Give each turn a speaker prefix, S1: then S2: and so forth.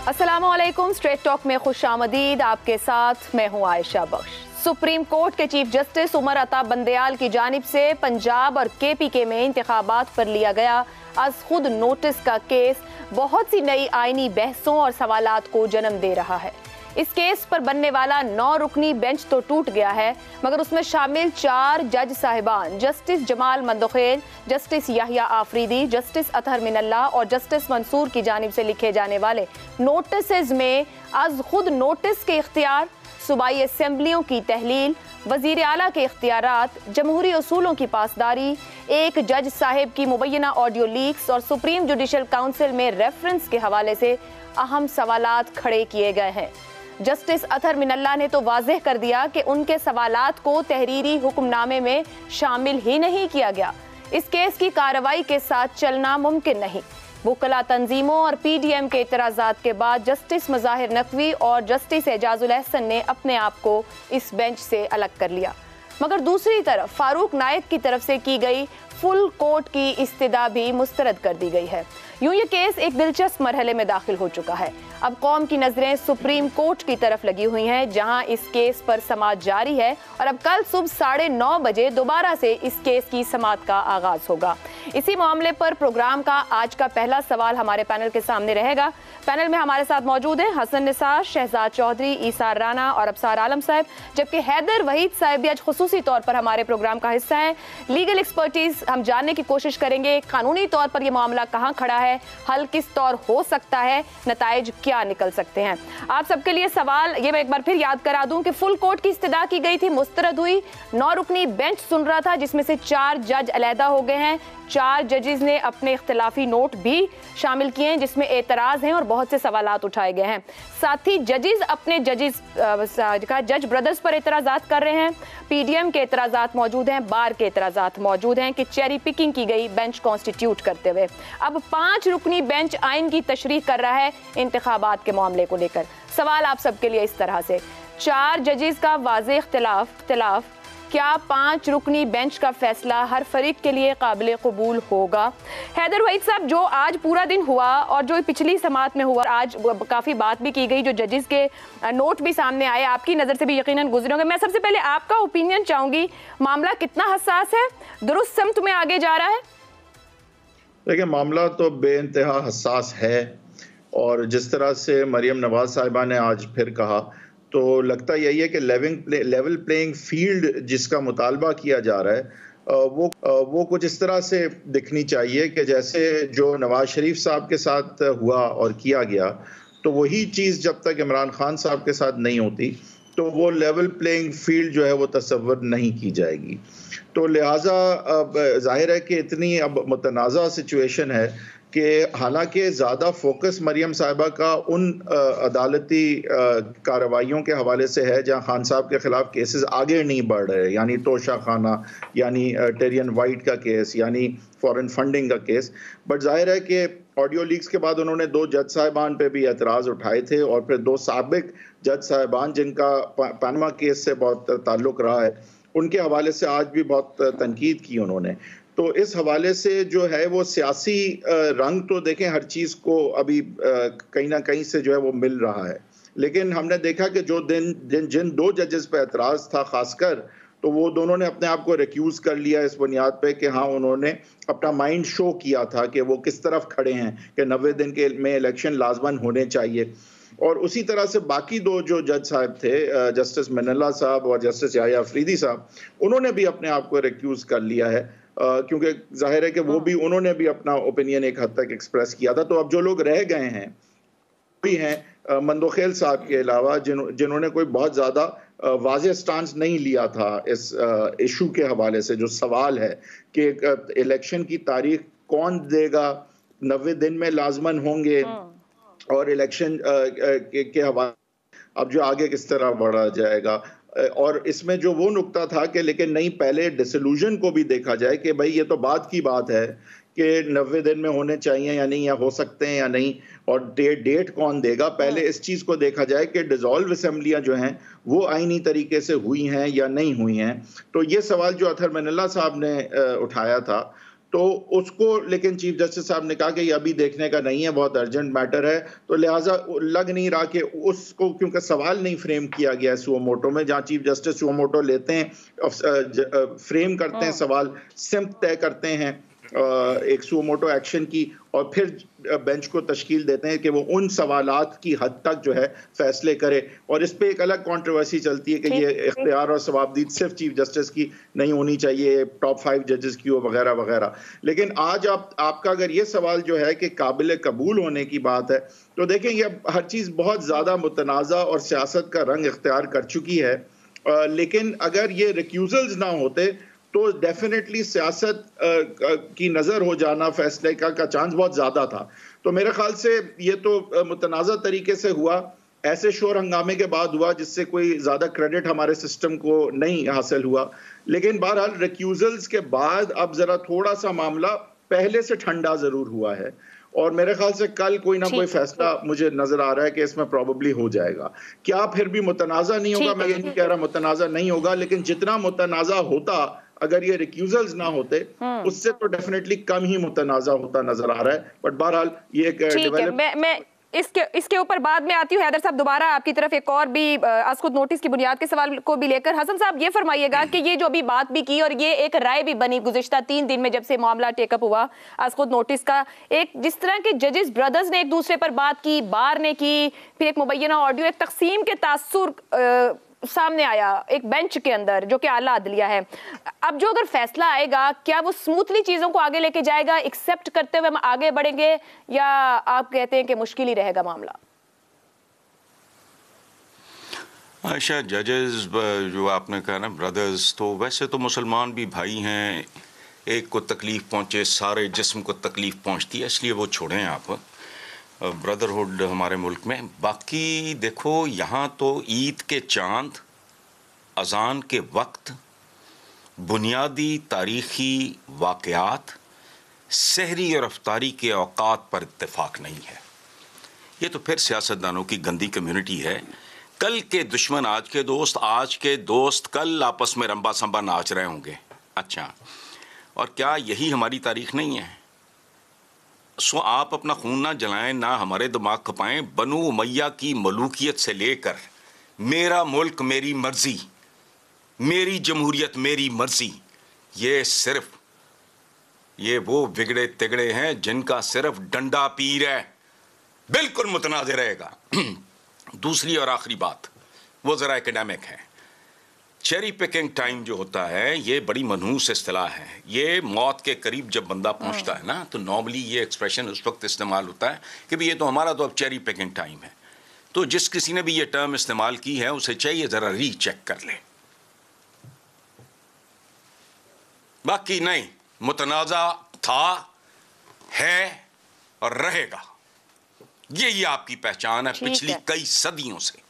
S1: अस्सलामुअलैकुम। Straight talk में खुशामदीद। आपके साथ मैं हूं आयशा बख्श। सुप्रीम कोर्ट के चीफ जस्टिस उमर अता बंदयाल की जानिब से पंजाब और KPK में इंतखाबात पर लिया गया अज खुद नोटिस का केस बहुत सी नई आईनी बहसों और सवालात को जन्म दे रहा है। इस केस पर बनने वाला 9 रुकनी बेंच तो टूट गया है, मगर उसमें शामिल 4 जज साहिबान justice Jamal Mandokhel, justice Yahya Afridi, justice Athar Minallah और जस्टिस मंसूर की जानिब से लिखे जाने वाले नोटिस में अज खुद नोटिस के इख्तियार, सूबाई असेंबलियों की तहलील, वजीर आला के इख्तियारात, जमहूरी उसूलों की पासदारी, एक जज साहिब की मुबैना ऑडियो लीक्स और सुप्रीम जुडिशल काउंसिल में रेफरेंस के हवाले से अहम सवालात खड़े किए गए हैं। जस्टिस अतहर मिनल्ला ने तो वाज़ेह कर दिया कि उनके सवालात को तहरीरी हुक्मनामे में शामिल ही नहीं किया गया। इस केस की कार्रवाई के साथ चलना मुमकिन नहीं। वकला तंजीमों और PDM के इतराज़ात के बाद जस्टिस मज़ाहिर नकवी और जस्टिस एजाजुल एहसन ने अपने आप को इस बेंच से अलग कर लिया, मगर दूसरी तरफ फारूक नायक की तरफ से की गई फुल कोर्ट की इस्तदा भी मुस्तरद कर दी गई है। यूं ये केस एक दिलचस्प मरहले में दाखिल हो चुका है। अब कौम की नजरें सुप्रीम कोर्ट की तरफ लगी हुई हैं, जहां इस केस पर समाअत जारी है और अब कल सुबह 9:30 बजे दोबारा से इस केस की समाअत का आगाज होगा। इसी मामले पर प्रोग्राम का आज का पहला सवाल हमारे पैनल के सामने रहेगा। पैनल में हमारे साथ मौजूद हैं हसन निसार, शहजाद चौधरी, ईसार राना और अबसार आलम साहब, जबकि हैदर वहीद साहब भी आज खुसूसी तौर पर हमारे प्रोग्राम का हिस्सा है। लीगल एक्सपर्टीज हम जानने की कोशिश करेंगे, कानूनी तौर पर यह मामला कहां खड़ा है, हल किस तौर हो सकता है, नताइज क्या निकल सकते हैं। आप सबके लिए सवाल ये मैं एक बार फिर याद करा दूं कि फुल कोर्ट की इस्तदा की गई थी, मुस्तरद हुई, 9 रुकनी बेंच सुन रहा था, जिसमें से 4 जज अलहदा हो गए हैं। 4 जजेस ने अपने इख्तिलाफी नोट भी शामिल किए हैं, जिसमें एतराज़ हैं और बहुत से सवालात उठाए गए हैं। साथ ही जजेस अपने जज ब्रदर्स पर एतराज़ात कर रहे हैं, PDM के एतराज़ात मौजूद हैं, बार के एतराज़ात मौजूद हैं कि चेरी पिकिंग की गई बेंच कॉन्स्टिट्यूट करते हुए। अब 5 रुकनी बेंच आइन की तशरीह कर रहा है इंतखाबात के मामले को लेकर। सवाल आप सबके लिए इस तरह से, 4 जजेस का वाज़ेह इख्तिलाफ, क्या 5 रुकनी बेंच का फैसला हर फरीक के लिए काबिल कबूल होगा? हैदर वहीद साहब, जो आज पूरा दिन हुआ और जो पिछली समाअत में हुआ, आज काफ़ी बात भी की गई, जो जजेस के नोट भी सामने आए, आपकी नज़र से भी यकीनन गुजरे होंगे। मैं सबसे पहले आपका ओपिनियन चाहूँगी, मामला कितना हसास है, दुरुस्त समत में आगे जा रहा है?
S2: देखिए, मामला तो बेइंतहा हसास है और जिस तरह से मरियम नवाज साहिबा ने आज फिर कहा, तो लगता यही है कि लेवल प्लेइंग फील्ड जिसका मुतालबा किया जा रहा है वो कुछ इस तरह से दिखनी चाहिए कि जैसे जो नवाज शरीफ साहब के साथ हुआ और किया गया, तो वही चीज़ जब तक इमरान खान साहब के साथ नहीं होती तो वो लेवल प्लेइंग फील्ड जो है वो तसव्वुर नहीं की जाएगी। तो लिहाजा जाहिर है कि इतनी अब मुतनाज़ा सिचुएशन है कि हालांकि ज़्यादा फोकस मरियम साहिबा का उन अदालती कार्रवाइयों के हवाले से है जहां खान साहब के ख़िलाफ़ केसेस आगे नहीं बढ़ रहे, यानी तोशा खाना, यानी टेरियन वाइट का केस, यानी फॉरेन फंडिंग का केस। बट जाहिर है कि ऑडियो लीक्स के बाद उन्होंने 2 जज साहिबान पे भी एतराज़ उठाए थे और फिर 2 साबिक जज साहिबान जिनका पनामा केस से बहुत ताल्लुक़ रहा है, उनके हवाले से आज भी बहुत तनकीद की उन्होंने। तो इस हवाले से जो है वो सियासी रंग तो देखें हर चीज़ को अभी कहीं ना कहीं से जो है वो मिल रहा है, लेकिन हमने देखा कि जो जिन 2 जजेस पे एतराज़ था खासकर, तो वो दोनों ने अपने आप को रिक्यूज़ कर लिया इस बुनियाद पे कि हाँ, उन्होंने अपना माइंड शो किया था कि वो किस तरफ खड़े हैं कि 90 दिन के में इलेक्शन लाजमन होने चाहिए। और उसी तरह से बाकी 2 जो जज साहब थे, जस्टिस मिनल्ला साहब और जस्टिस याहिया आफरीदी साहब, उन्होंने भी अपने आप को रिक्यूज़ कर लिया है, क्योंकि जाहिर है कि वो भी उन्होंने भी अपना ओपिनियन एक हद तक एक्सप्रेस किया था। तो अब जो लोग रह गए हैं भी हैं मंदोखेल साहब के अलावा, जिन्होंने कोई बहुत ज़्यादा वाज़ेह स्टांस नहीं लिया था इस इशू के हवाले से। जो सवाल है कि इलेक्शन की तारीख कौन देगा, 90 दिन में लाजमन होंगे, और इलेक्शन के हवाले अब जो आगे किस तरह बढ़ा जाएगा, और इसमें जो वो नुक्ता था कि लेकिन नहीं, पहले डिसल्यूजन को भी देखा जाए कि भाई ये तो बात की बात है कि 90 दिन में होने चाहिए या नहीं, या हो सकते हैं या नहीं, और डेट कौन देगा। पहले इस चीज़ को देखा जाए कि डिसॉल्व असेंबलियां जो हैं वो आईनी तरीके से हुई हैं या नहीं हुई हैं। तो ये सवाल जो अतहर मिनल्ला साहब ने उठाया था, तो उसको लेकिन चीफ जस्टिस साहब ने कहा कि ये अभी देखने का नहीं है, बहुत अर्जेंट मैटर है, तो लिहाजा लग नहीं रहा कि उसको, क्योंकि सवाल नहीं फ्रेम किया गया है सुओ मोटो में, जहां चीफ जस्टिस सुओ मोटो लेते हैं, फ्रेम करते हैं सवाल, सिम्त तय करते हैं एक सुओ मोटो एक्शन की, और फिर बेंच को तश्कील देते हैं कि वो उन सवालात की हद तक जो है फैसले करे। और इस पे एक अलग कंट्रोवर्सी चलती है कि ये इख्तियार और सवाबदीद सिर्फ चीफ जस्टिस की नहीं होनी चाहिए, टॉप 5 जजेस की हो, वगैरह वगैरह। लेकिन आज आपका अगर ये सवाल जो है कि काबिल कबूल होने की बात है, तो देखें ये हर चीज़ बहुत ज़्यादा मुतनाज़ा और सियासत का रंग इख्तियार कर चुकी है। लेकिन अगर ये रिक्यूजल्स ना होते तो डेफिनेटली सियासत की नज़र हो जाना फैसले का चांस बहुत ज़्यादा था। तो मेरे ख्याल से ये तो मुतनाज़ा तरीके से हुआ, ऐसे शोर हंगामे के बाद हुआ जिससे कोई ज़्यादा क्रेडिट हमारे सिस्टम को नहीं हासिल हुआ। लेकिन बहरहाल रिक्यूजल्स के बाद अब ज़रा थोड़ा सा मामला पहले से ठंडा ज़रूर हुआ है, और मेरे ख्याल से कल कोई ना कोई फैसला मुझे नजर आ रहा है कि इसमें प्रॉबेबली हो जाएगा। क्या फिर भी मुतनाज़ा नहीं होगा? मैं ये नहीं कह रहा मुतनाज़ा नहीं होगा, लेकिन जितना मुतनाज़ा होता अगर ये रिक्यूजल्स ना होते उससे तो डेफिनेटली कम ही मुतनाज़ा होता नजर आ रहा है। बट बहरहाल ये एक
S1: मैं इसके ऊपर बाद में आती हूँ। हैदर साहब दोबारा आपकी तरफ एक और भी आज खुद नोटिस की बुनियाद के सवाल को भी लेकर। हसन साहब ये फरमाइएगा कि ये जो अभी बात भी की और ये एक राय भी बनी गुज़िश्ता 3 दिन में जब से मामला टेकअप हुआ आज खुद नोटिस का, एक जिस तरह के जजेस ब्रदर्स ने एक दूसरे पर बात की, बार ने की, फिर एक मुबैना ऑडियो, एक तकसीम के तासुर सामने आया एक बेंच के अंदर जो कि आला अदलिया है। अब जो अगर फैसला आएगा क्या वो स्मूथली चीजों को आगे लेके जाएगा, एक्सेप्ट करते हुए हम आगे बढ़ेंगे, या आप कहते हैं कि मुश्किल ही रहेगा मामला?
S3: आयशा, जजेस जो आपने कहा ना ब्रदर्स, तो वैसे तो मुसलमान भी भाई हैं, एक को तकलीफ पहुंचे सारे जिस्म को तकलीफ पहुंचती है, इसलिए वो छोड़ें आप ब्रदरहुड हमारे मुल्क में। बाकी देखो यहाँ तो ईद के चांद, अजान के वक्त, बुनियादी तारीख़ी वाक़यात, सहरी और अफ्तारी के औकात पर इत्तेफाक नहीं है। ये तो फिर सियासतदानों की गंदी कम्युनिटी है। कल के दुश्मन आज के दोस्त, आज के दोस्त कल आपस में रंबा संबा नाच रहे होंगे। अच्छा, और क्या यही हमारी तारीख़ नहीं है? सो आप अपना खून ना जलाएं, ना हमारे दिमाग खपाएं। बनु उमैया की मलूकियत से लेकर मेरा मुल्क मेरी मर्जी, मेरी जमहूरियत मेरी मर्जी, ये वो बिगड़े तिगड़े हैं जिनका सिर्फ डंडा पीर है। बिल्कुल मुतनाज़ रहेगा। दूसरी और आखिरी बात, वो ज़रा एकेडमिक है। चेरी पिकिंग टाइम जो होता है ये बड़ी मनहूस इस्तिलाह है। ये मौत के करीब जब बंदा पहुंचता है ना, तो नॉर्मली ये एक्सप्रेशन उस वक्त इस्तेमाल होता है कि भाई ये तो हमारा तो अब चेरी पिकिंग टाइम है। तो जिस किसी ने भी ये टर्म इस्तेमाल की है उसे चाहिए ज़रा रीचेक कर ले। बाकी नहीं, मुतनाज़ा था, है और रहेगा। यही आपकी पहचान है पिछली कई सदियों से।